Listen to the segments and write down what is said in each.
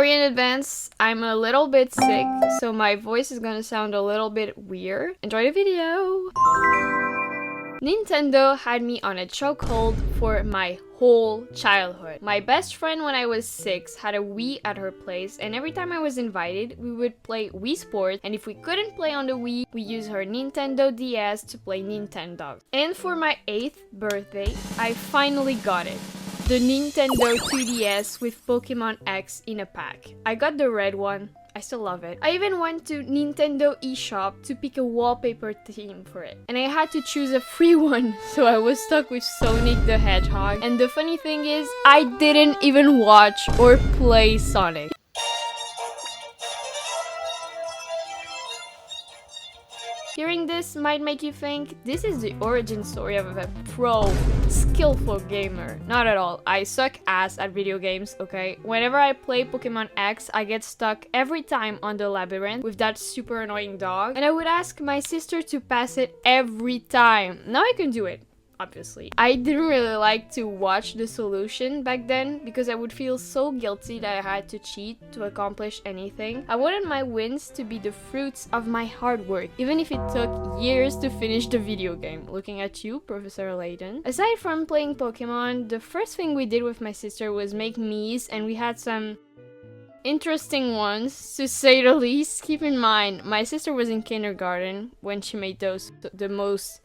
Sorry in advance, I'm a little bit sick, so my voice is gonna sound a little bit weird. Enjoy the video! Nintendo had me on a chokehold for my whole childhood. My best friend when I was 6 had a Wii at her place, and every time I was invited, we would play Wii Sports, and if we couldn't play on the Wii, we used her Nintendo DS to play Nintendo. And for my 8th birthday, I finally got it. The Nintendo 2DS with Pokemon X in a pack. I got the red one. I still love it. I even went to Nintendo eShop to pick a wallpaper theme for it. And I had to choose a free one, so I was stuck with Sonic the Hedgehog. And the funny thing is, I didn't even watch or play Sonic. Hearing this might make you think this is the origin story of a pro, skillful gamer. Not at all. I suck ass at video games, okay? Whenever I play Pokemon X, I get stuck every time on the labyrinth with that super annoying dog. And I would ask my sister to pass it every time. Now I can do it. Obviously. I didn't really like to watch the solution back then because I would feel so guilty that I had to cheat to accomplish anything. I wanted my wins to be the fruits of my hard work, even if it took years to finish the video game. Looking at you, Professor Layton. Aside from playing Pokemon, the first thing we did with my sister was make Miis, and we had some interesting ones, to say the least. Keep in mind, my sister was in kindergarten when she made those the most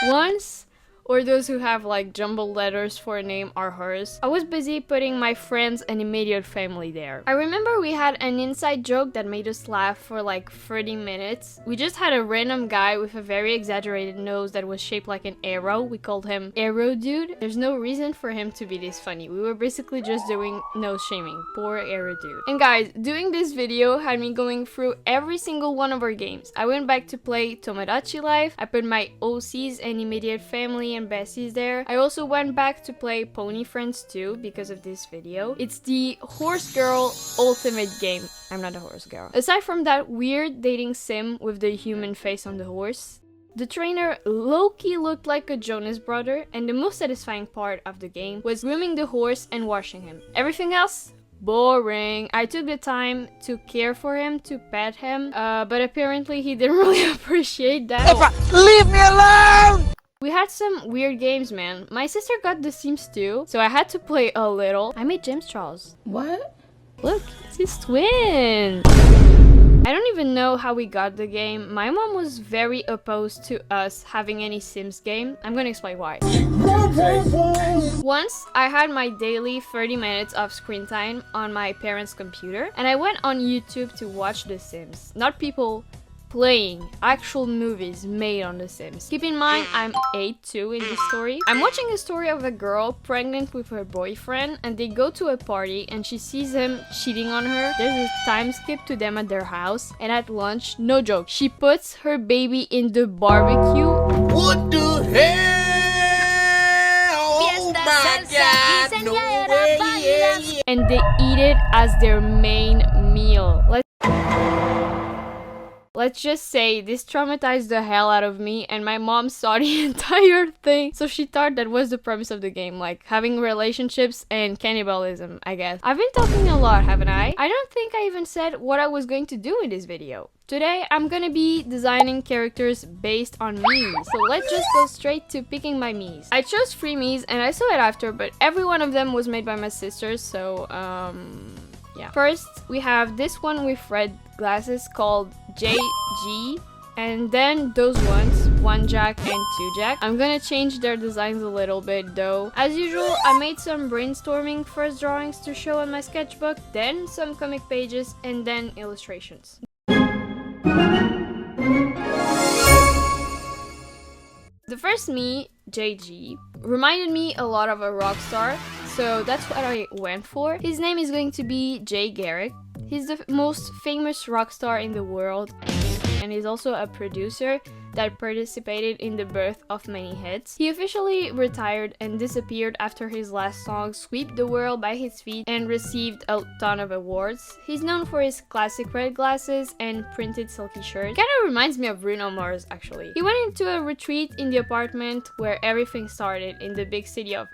ones, or those who have like jumbled letters for a name are hers. I was busy putting my friends and immediate family there. I remember we had an inside joke that made us laugh for like 30 minutes. We just had a random guy with a very exaggerated nose that was shaped like an arrow. We called him Arrow Dude. There's no reason for him to be this funny. We were basically just doing nose shaming. Poor Arrow Dude. And guys, doing this video had me going through every single one of our games. I went back to play Tomodachi Life. I put my OCs and immediate family and besties there. I also went back to play Pony Friends 2 because of this video. It's the horse girl ultimate game. I'm not a horse girl. Aside from that weird dating sim with the human face on the horse, the trainer low-key looked like a Jonas brother, and the most satisfying part of the game was grooming the horse and washing him. Everything else? Boring. I took the time to care for him, to pet him, but apparently he didn't really appreciate that. Leave me alone! We had some weird games, man. My sister got The Sims 2, so I had to play a little. I made James Charles. What? Look, it's his twin! I don't even know how we got the game. My mom was very opposed to us having any Sims game. I'm gonna explain why. Once, I had my daily 30 minutes of screen time on my parents' computer, and I went on YouTube to watch The Sims. Not people playing actual movies made on The Sims. Keep in mind, I'm 8 too in this story. I'm watching a story of a girl pregnant with her boyfriend, and they go to a party and she sees him cheating on her. There's a time skip to them at their house, and at lunch, no joke, she puts her baby in the barbecue. What the hell? Oh my God, no way. And they eat it as their main meal. Let's just say this traumatized the hell out of me, and my mom saw the entire thing, so she thought that was the premise of the game, like having relationships and cannibalism, I guess. I've been talking a lot, haven't I? I don't think I even said what I was going to do in this video. Today, I'm gonna be designing characters based on Miis, so let's just go straight to picking my Miis. I chose 3 Miis, and I saw it after, but every one of them was made by my sisters, so yeah. First, we have this one with red glasses called JG, and then those ones, 1 Jack and 2 Jack. I'm gonna change their designs a little bit though. As usual, I made some brainstorming first drawings to show on my sketchbook, then some comic pages, and then illustrations. The first Mii, JG, reminded me a lot of a rock star, so that's what I went for. His name is going to be Garrick. He's the most famous rock star in the world, and is also a producer that participated in the birth of many hits. He officially retired and disappeared after his last song swept the world by his feet and received a ton of awards. He's known for his classic red glasses and printed silky shirt. Kinda reminds me of Bruno Mars, actually. He went into a retreat in the apartment where everything started in the big city of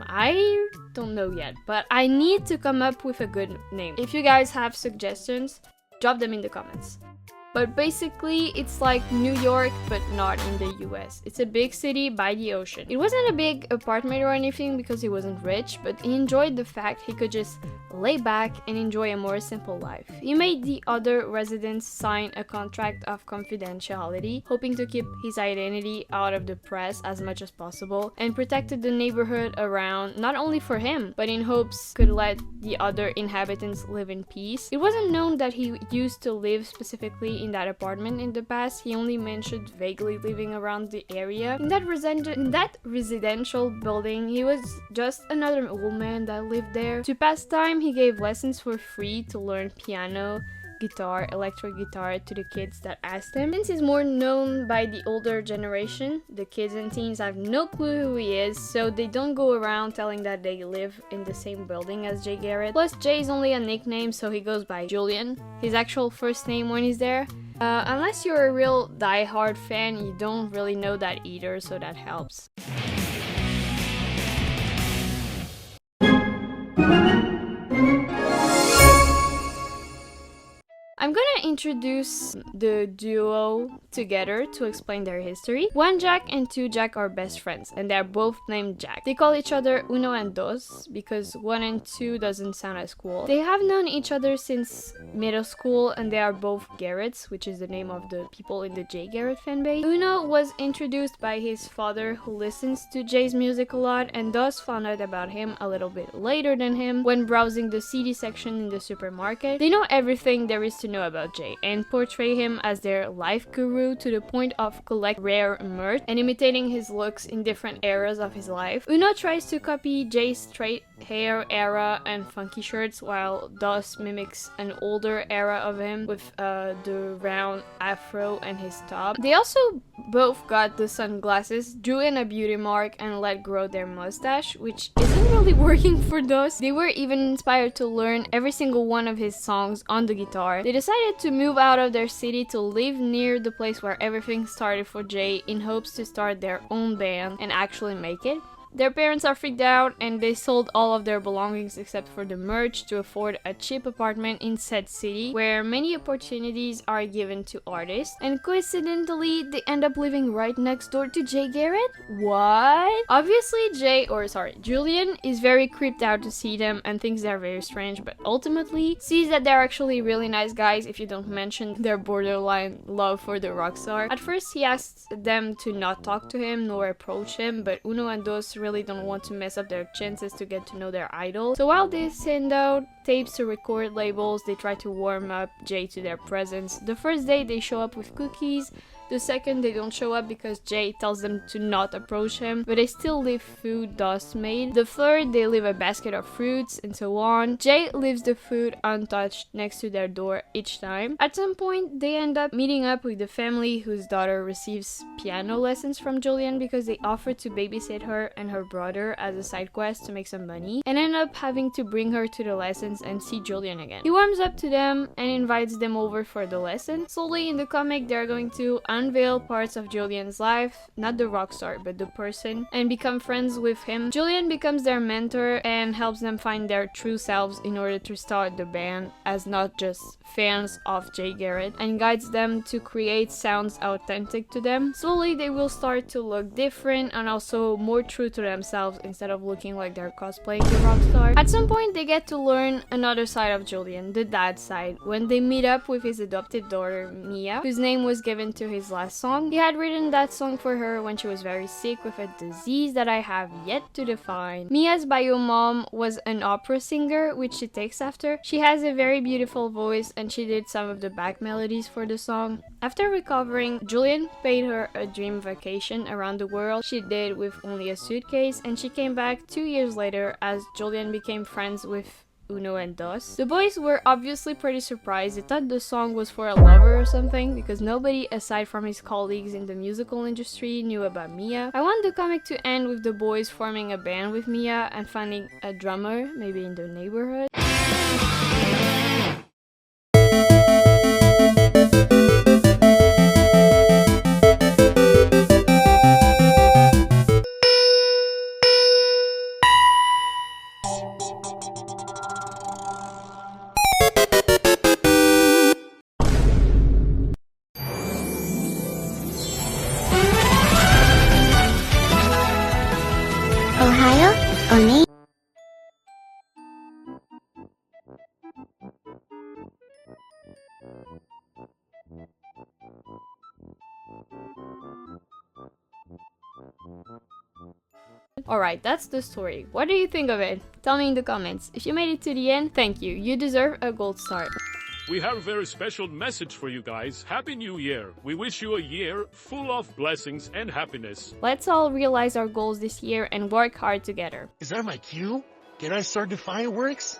I don't know yet, but I need to come up with a good name. If you guys have suggestions, drop them in the comments. But basically, it's like New York, but not in the US. It's a big city by the ocean. It wasn't a big apartment or anything because he wasn't rich, but he enjoyed the fact he could just lay back and enjoy a more simple life. He made the other residents sign a contract of confidentiality, hoping to keep his identity out of the press as much as possible, and protected the neighborhood around, not only for him, but in hopes could let the other inhabitants live in peace. It wasn't known that he used to live specifically in that apartment in the past. He only mentioned vaguely living around the area. In that residential building, he was just another old man that lived there. To pass time, he gave lessons for free to learn piano, guitar, electric guitar to the kids that asked him. Since he's more known by the older generation, the kids and teens have no clue who he is, so they don't go around telling that they live in the same building as Jay Garrick. Plus, Jay is only a nickname, so he goes by Julian, his actual first name when he's there. Unless you're a real die-hard fan, you don't really know that either, so that helps. I'm gonna introduce the duo together to explain their history. One Jack and two Jack are best friends, and they're both named Jack. They call each other Uno and Dos because 1 and 2 doesn't sound as cool. They have known each other since middle school, and they are both Garretts, which is the name of the people in the Jay Garrick fanbase. Uno was introduced by his father, who listens to Jay's music a lot, and Dos found out about him a little bit later than him when browsing the CD section in the supermarket. They know everything there is to know about Jay and portray him as their life guru to the point of collect rare merch and imitating his looks in different eras of his life. Uno tries to copy Jay's straight hair era and funky shirts, while Dos mimics an older era of him with the round afro and his top. They also both got the sunglasses, drew in a beauty mark, and let grow their mustache, which isn't really working for Dos. They were even inspired to learn every single one of his songs on the guitar. They decided to move out of their city to live near the place where everything started for Jay in hopes to start their own band and actually make it. Their parents are freaked out and they sold all of their belongings except for the merch to afford a cheap apartment in said city where many opportunities are given to artists, and coincidentally they end up living right next door to Jay Garrick? What? Obviously Julian is very creeped out to see them and thinks they're very strange, but ultimately sees that they're actually really nice guys if you don't mention their borderline love for the rock star. At first he asks them to not talk to him nor approach him, but Uno and Dos really don't want to mess up their chances to get to know their idol. So while they send out tapes to record labels, they try to warm up Jay to their presence. The first day they show up with cookies. The second they don't show up because Jay tells them to not approach him, but they still leave food Dos made. The third they leave a basket of fruits and so on. Jay leaves the food untouched next to their door each time. At some point they end up meeting up with the family whose daughter receives piano lessons from Julian because they offer to babysit her and her brother as a side quest to make some money, and end up having to bring her to the lessons and see Julian again. He warms up to them and invites them over for the lesson. Slowly in the comic they're going to unveil parts of Julian's life, not the rock star but the person, and become friends with him. Julian becomes their mentor and helps them find their true selves in order to start the band as not just fans of Jay Garrick, and guides them to create sounds authentic to them. Slowly they will start to look different and also more true to themselves instead of looking like they're cosplaying the rock star. At some point they get to learn another side of Julian, the dad side, when they meet up with his adopted daughter Mia, whose name was given to his last song. He had written that song for her when she was very sick with a disease that I have yet to define. Mia's bio mom was an opera singer, which she takes after. She has a very beautiful voice and she did some of the back melodies for the song. After recovering, Julian paid her a dream vacation around the world she did with only a suitcase, and she came back 2 years later as Julian became friends with Uno and Dos. The boys were obviously pretty surprised. They thought the song was for a lover or something, because nobody aside from his colleagues in the musical industry knew about Mia. I want the comic to end with the boys forming a band with Mia and finding a drummer, maybe in the neighborhood. Alright, that's the story. What do you think of it? Tell me in the comments. If you made it to the end, thank you. You deserve a gold star. We have a very special message for you guys. Happy New Year! We wish you a year full of blessings and happiness. Let's all realize our goals this year and work hard together. Is that my cue? Can I start the fireworks?